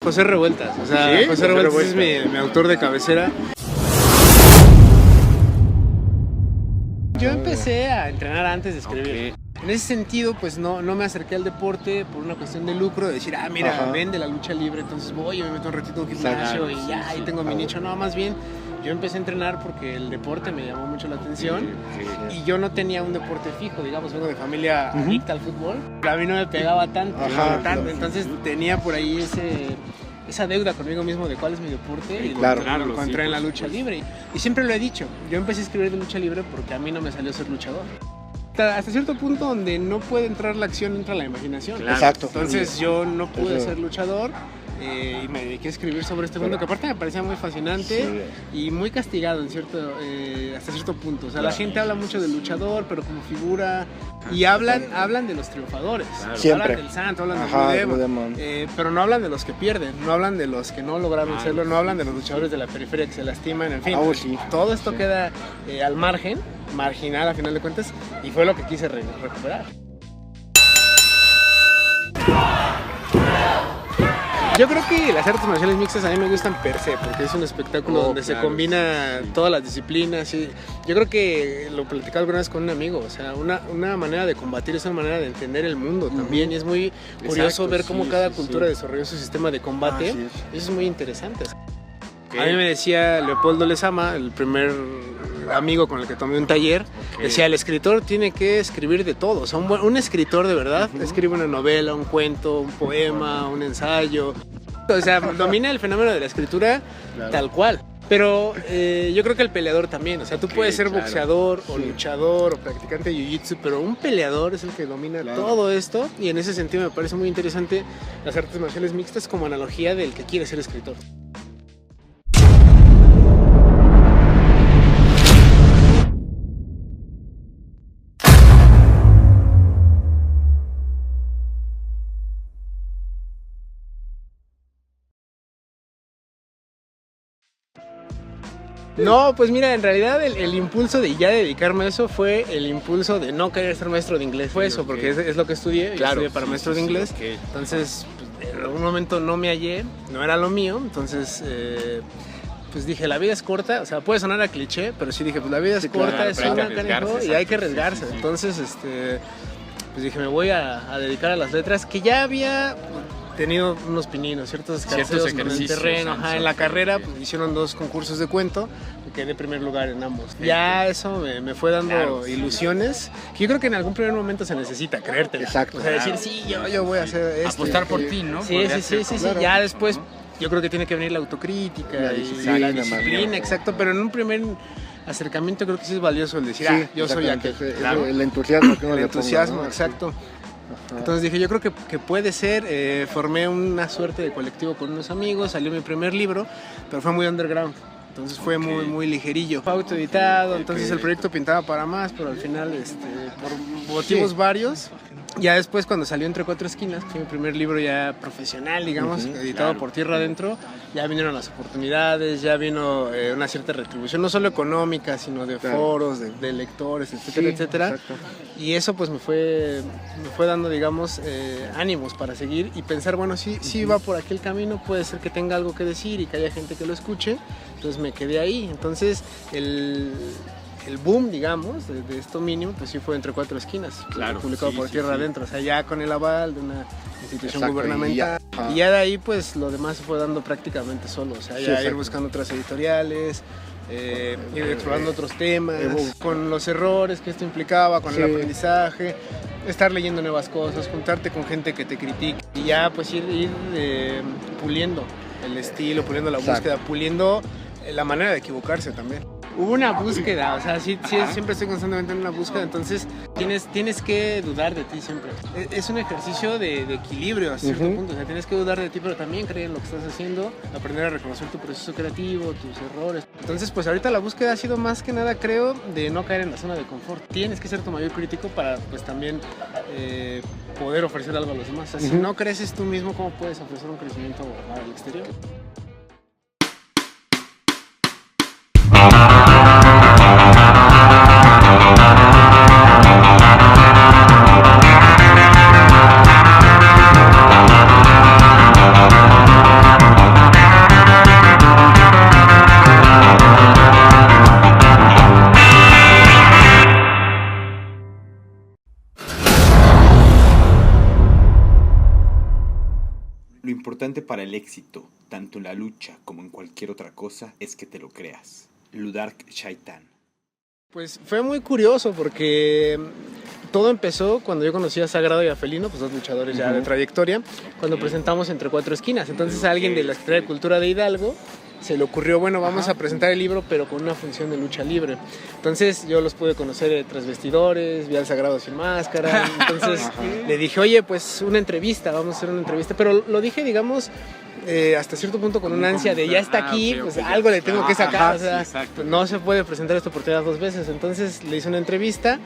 José Revueltas. O sea, ¿sí? José Revueltas es mi autor de cabecera. Yo empecé a entrenar antes de escribir. Okay. En ese sentido, pues no me acerqué al deporte por una cuestión de lucro, de decir, mira, vende la lucha libre, entonces voy y me meto un ratito en gimnasio y ya, ahí tengo mi nicho. No, más bien, yo empecé a entrenar porque el deporte me llamó mucho la atención y yo no tenía un deporte fijo, digamos, vengo de familia adicta al fútbol. A mí no me pegaba tanto, entonces tenía por ahí esa deuda conmigo mismo de cuál es mi deporte y lo encontré en la lucha libre. Y siempre lo he dicho, yo empecé a escribir de lucha libre porque a mí no me salió ser luchador. Hasta cierto punto donde no puede entrar la acción, entra la imaginación. Claro. Exacto. Entonces yo no pude ser luchador y me dediqué a escribir sobre este mundo que aparte me parecía muy fascinante y muy castigado hasta cierto punto. O sea, la gente habla mucho del luchador, pero como figura y hablan de los triunfadores. Siempre. Hablan del santo, hablan del Blue Demon, pero no hablan de los que pierden, no hablan de los que no lograron serlo, no hablan de los luchadores de la periferia que se lastiman, en fin. Todo esto queda al marginal a final de cuentas, y fue lo que quise recuperar. Yo creo que las artes marciales mixtas a mí me gustan per se, porque es un espectáculo donde se combina todas las disciplinas. Y yo creo que lo platicaba alguna vez con un amigo, o sea, una manera de combatir es una manera de entender el mundo también, y es muy curioso ver cómo cada cultura desarrolló su sistema de combate. Eso es muy interesante. A mí me decía Leopoldo Lezama, el primer amigo con el que tomé un taller, decía, el escritor tiene que escribir de todo. O sea, un escritor de verdad escribe una novela, un cuento, un poema, un ensayo. O sea, domina el fenómeno de la escritura tal cual. Pero yo creo que el peleador también. O sea, tú puedes ser boxeador o luchador o practicante de jiu-jitsu, pero un peleador es el que domina todo esto. Y en ese sentido me parece muy interesante las artes marciales mixtas como analogía del que quiere ser escritor. No, pues mira, en realidad el impulso de ya dedicarme a eso fue el impulso de no querer ser maestro de inglés. Fue eso, porque es lo que estudié, yo estudié para maestro de inglés. Entonces, pues, en algún momento no me hallé, no era lo mío, entonces pues dije, la vida es corta, o sea, puede sonar a cliché, pero sí dije, pues la vida es corta, es una canijo y hay que arriesgarse. Entonces, pues dije, me voy a dedicar a las letras, que ya había tenido unos pininos, ciertos ejercicios en el terreno, en la carrera pues, hicieron 2 concursos de cuento, quedé primer lugar en ambos. Ya eso me fue dando ilusiones, que yo creo que en algún primer momento se necesita creértela. Exacto. O sea, decir, sí, yo voy a hacer esto. Apostar por ti, ¿no? Sí, claro. Ya después yo creo que tiene que venir la autocrítica la disciplina, exacto, pero en un primer acercamiento creo que sí es valioso el decir, yo soy aquel. El entusiasmo. El entusiasmo, exacto. Entonces dije, yo creo que puede ser, formé una suerte de colectivo con unos amigos, salió mi primer libro, pero fue muy underground, entonces fue muy ligerillo. Fue autoeditado, entonces el proyecto pintaba para más, pero al final, por motivos varios, ya después cuando salió Entre Cuatro Esquinas, que fue mi primer libro ya profesional, digamos, editado por Tierra Adentro, ya vinieron las oportunidades, ya vino una cierta retribución, no solo económica, sino de foros, de lectores, etcétera, etcétera. Exacto. Y eso pues me fue dando, digamos, ánimos para seguir y pensar, bueno, sí va por aquel camino, puede ser que tenga algo que decir y que haya gente que lo escuche, entonces me quedé ahí. Entonces el boom, digamos, de esto mínimo, pues sí fue Entre Cuatro Esquinas, publicado por Tierra Adentro, o sea, ya con el aval de una institución gubernamental. Y ya de ahí, pues lo demás se fue dando prácticamente solo, o sea, ya ir buscando otras editoriales, ir explorando otros temas, con los errores que esto implicaba, con el aprendizaje, estar leyendo nuevas cosas, juntarte con gente que te critique y ya pues ir puliendo el estilo, puliendo la búsqueda, puliendo la manera de equivocarse también. Hubo una búsqueda, o sea, sí, siempre estoy constantemente en una búsqueda, entonces tienes que dudar de ti siempre. Es un ejercicio de equilibrio a cierto punto, o sea, tienes que dudar de ti, pero también creer en lo que estás haciendo, aprender a reconocer tu proceso creativo, tus errores. Entonces, pues ahorita la búsqueda ha sido más que nada, creo, de no caer en la zona de confort. Tienes que ser tu mayor crítico para, pues también poder ofrecer algo a los demás. O sea, si no creces tú mismo, ¿cómo puedes ofrecer un crecimiento al exterior? importante para el éxito, tanto en la lucha como en cualquier otra cosa, es que te lo creas. Ludark Shaitan. Pues fue muy curioso porque todo empezó cuando yo conocí a Sagrado y a Felino, pues dos luchadores ya de trayectoria, cuando presentamos Entre Cuatro Esquinas. Entonces a alguien de la Secretaría de Cultura de Hidalgo se le ocurrió, bueno, vamos a presentar el libro, pero con una función de lucha libre. Entonces yo los pude conocer tras vestidores, vi al Sagrado sin máscara. Entonces le dije, oye, pues una entrevista, vamos a hacer una entrevista. Pero lo dije, digamos, hasta cierto punto con una ansia de ya está aquí, pues algo le tengo que sacar. O sea, pues, no se puede presentar esta oportunidad dos veces. Entonces le hice una entrevista.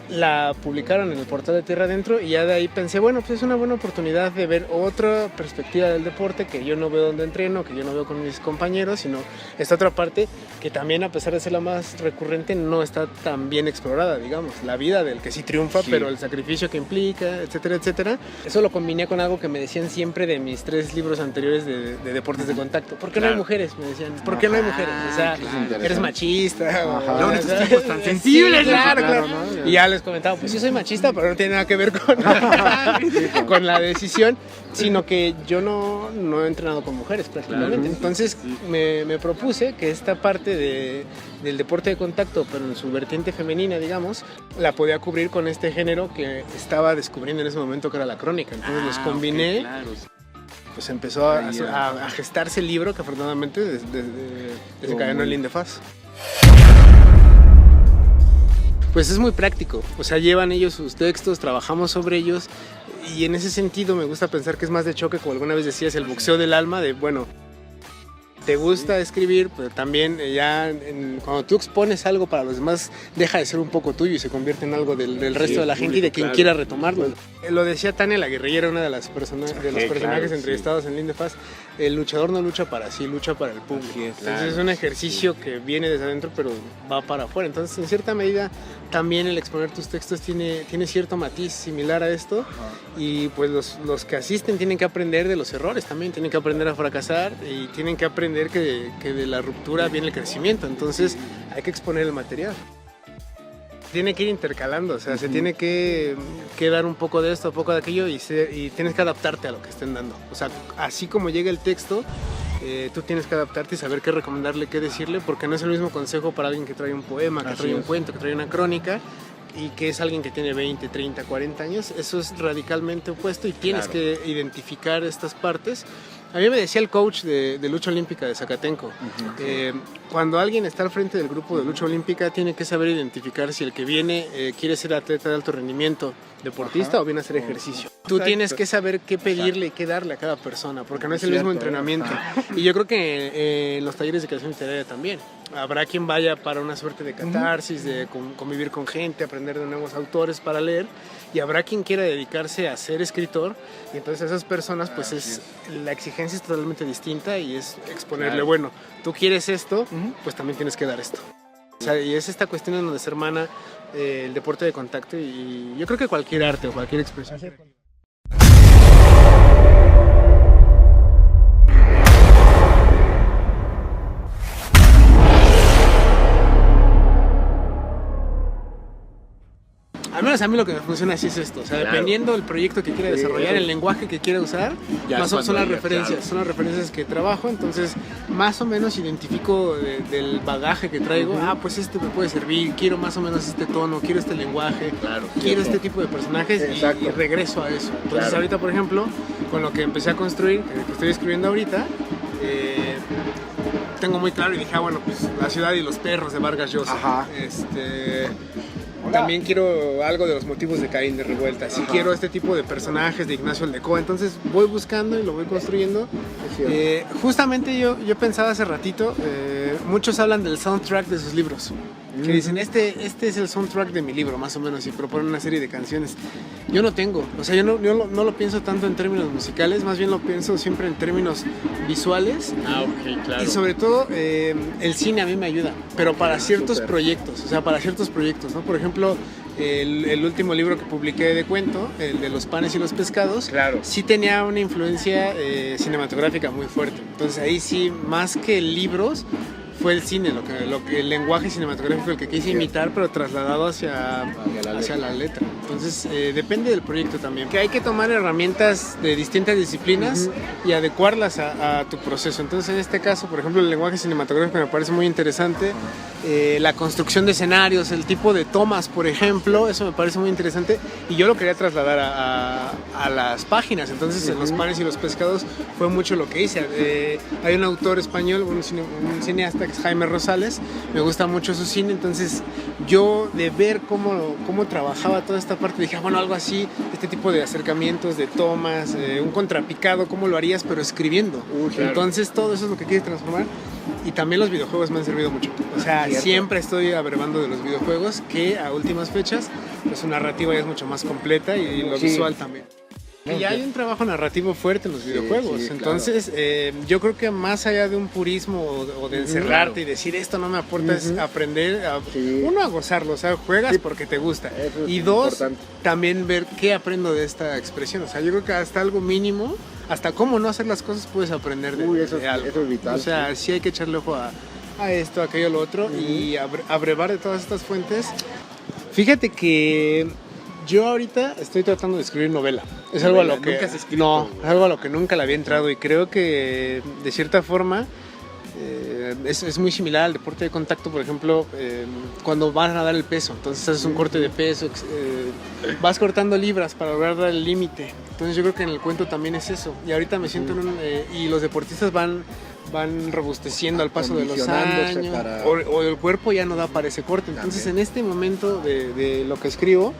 La publicaron en el portal de Tierra Adentro y ya de ahí pensé, bueno, pues es una buena oportunidad de ver otra perspectiva del deporte que yo no veo donde entreno, que yo no veo con mis compañeros, sino esta otra parte que también, a pesar de ser la más recurrente, no está tan bien explorada, digamos, la vida del que sí triunfa, pero el sacrificio que implica, etcétera, etcétera. Eso lo combiné con algo que me decían siempre de mis 3 libros anteriores de deportes de contacto. ¿Por qué no hay mujeres? Me decían, ¿por qué no hay mujeres? O sea, eres machista. Luego estos tipos tan sensibles. Sí, claro. ¿No? Y ya les comentaba, pues sí soy machista, pero no tiene nada que ver con la decisión, sino que yo no he entrenado con mujeres prácticamente. Entonces me propuse que esta parte del deporte de contacto, pero en su vertiente femenina, digamos, la podía cubrir con este género que estaba descubriendo en ese momento, que era la crónica. Entonces los combiné. Pues empezó a gestarse el libro, que afortunadamente desencadenó el INDEFAS. Pues es muy práctico, o sea, llevan ellos sus textos, trabajamos sobre ellos, y en ese sentido me gusta pensar que es más de choque, como alguna vez decías, el boxeo del alma, de bueno, te gusta escribir, pero también cuando tú expones algo para los demás, deja de ser un poco tuyo y se convierte en algo del resto de la gente y de quien quiera retomarlo. Lo decía Tania la Guerrillera, una de los personajes entrevistados en INDEFAS, el luchador no lucha para sí, lucha para el público. Entonces es un ejercicio que viene desde adentro, pero va para afuera. Entonces, en cierta medida, también el exponer tus textos tiene cierto matiz similar a esto, y pues los que asisten tienen que aprender de los errores también, tienen que aprender a fracasar y tienen que aprender que de la ruptura viene el crecimiento. Entonces hay que exponer el material. Tiene que ir intercalando, o sea, se tiene que dar un poco de esto, un poco de aquello, y tienes que adaptarte a lo que estén dando. O sea, así como llega el texto, tú tienes que adaptarte y saber qué recomendarle, qué decirle, porque no es el mismo consejo para alguien que trae un poema, que trae un cuento, que trae una crónica, y que es alguien que tiene 20, 30, 40 años. Eso es radicalmente opuesto y tienes que identificar estas partes. A mí me decía el coach de lucha olímpica de Zacatenco, cuando alguien está al frente del grupo de lucha olímpica, tiene que saber identificar si el que viene quiere ser atleta de alto rendimiento, deportista, o viene a hacer ejercicio. Tú tienes que saber qué pedirle y qué darle a cada persona, porque no es el mismo entrenamiento. Y yo creo que en los talleres de creación literaria también habrá quien vaya para una suerte de catarsis, de convivir con gente, aprender de nuevos autores para leer, y habrá quien quiera dedicarse a ser escritor, y entonces a esas personas pues la exigencia es totalmente distinta, y es exponerle, bueno, tú quieres esto, pues también tienes que dar esto. O sea, y es esta cuestión en donde se hermana el deporte de contacto, y yo creo que cualquier arte o cualquier expresión. Al menos a mí lo que me funciona así es esto, o sea, dependiendo del proyecto que quiera desarrollar, el lenguaje que quiera usar, son las referencias que trabajo. Entonces más o menos identifico del bagaje que traigo, pues este me puede servir, quiero más o menos este tono, quiero este lenguaje, quiero este tipo de personajes, y regreso a eso. Entonces ahorita, por ejemplo, con lo que empecé a construir, que estoy escribiendo ahorita, tengo muy claro, y dije, bueno, pues La ciudad y los perros de Vargas Llosa. También quiero algo de los motivos de Caín de Revuelta. Sí, quiero este tipo de personajes de Ignacio Aldecoa. Entonces voy buscando y lo voy construyendo. Justamente yo pensaba hace ratito, muchos hablan del soundtrack de sus libros. Que dicen, este es el soundtrack de mi libro, más o menos, y proponen una serie de canciones. Yo no tengo, o sea, yo no lo pienso tanto en términos musicales, más bien lo pienso siempre en términos visuales. Y sobre todo, el cine a mí me ayuda, pero para ciertos proyectos, ¿no? Por ejemplo, el último libro que publiqué de cuento, el de Los panes y los pescados, sí tenía una influencia cinematográfica muy fuerte. Entonces ahí sí, más que libros, fue el cine, el lenguaje cinematográfico el que quise imitar, pero trasladado hacia la letra. Entonces depende del proyecto también. Que hay que tomar herramientas de distintas disciplinas y adecuarlas a tu proceso. Entonces en este caso, por ejemplo, el lenguaje cinematográfico me parece muy interesante. La construcción de escenarios, el tipo de tomas, por ejemplo, eso me parece muy interesante. Y yo lo quería trasladar a las páginas. Entonces en Los panes y los pescados fue mucho lo que hice. Hay un autor español, un cineasta que es Jaime Rosales, me gusta mucho su cine, entonces yo de ver cómo trabajaba toda esta parte dije, bueno, algo así, este tipo de acercamientos, de tomas, un contrapicado, ¿cómo lo harías? Pero escribiendo. Claro. Entonces todo eso es lo que quiero transformar. Y también los videojuegos me han servido mucho. O sea, siempre estoy abrevando de los videojuegos, que a últimas fechas pues su narrativa ya es mucho más completa y lo visual también. Y ya hay un trabajo narrativo fuerte en los videojuegos, entonces claro. Yo creo que más allá de un purismo o de encerrarte y decir esto no me aporta, es aprender uno a gozarlo, o sea, juegas porque te gusta, y dos, también ver qué aprendo de esta expresión, o sea, yo creo que hasta algo mínimo, hasta cómo no hacer las cosas puedes aprender de algo. Eso es vital. O sea, sí hay que echarle ojo a esto, a aquello, a lo otro, y abrevar de todas estas fuentes. Fíjate que yo ahorita estoy tratando de escribir novela. Es algo a lo que es algo a lo que nunca le había entrado y creo que de cierta forma es muy similar al deporte de contacto, por ejemplo, cuando vas a dar el peso, entonces haces un corte de peso, vas cortando libras para lograr dar el límite. Entonces yo creo que en el cuento también es eso. Y ahorita me siento y los deportistas van robusteciendo al paso de los años o el cuerpo ya no da para ese corte. Entonces en este momento de lo que escribo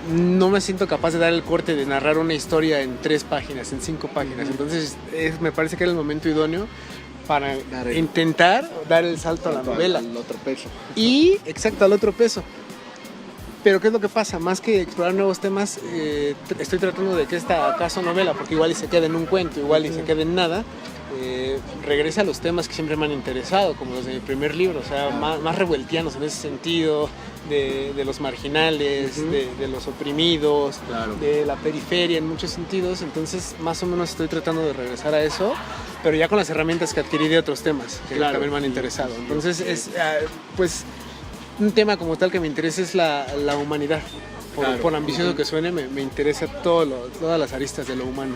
no me siento capaz de dar el corte de narrar una historia en 3 páginas, en 5 páginas. Entonces me parece que era el momento idóneo para intentar dar el salto a la novela. Al otro peso. Y, exacto, al otro peso. Pero ¿qué es lo que pasa? Más que explorar nuevos temas, estoy tratando de que esta acaso novela, porque igual y se quede en un cuento, igual y se quede en nada, regrese a los temas que siempre me han interesado, como los de mi primer libro, o sea, más revueltianos en ese sentido, de los marginales, de los oprimidos, de la periferia en muchos sentidos. Entonces más o menos estoy tratando de regresar a eso, pero ya con las herramientas que adquirí de otros temas que también me han interesado. Entonces es pues un tema como tal que me interesa es la humanidad. Por ambicioso que suene, me interesa todas las aristas de lo humano.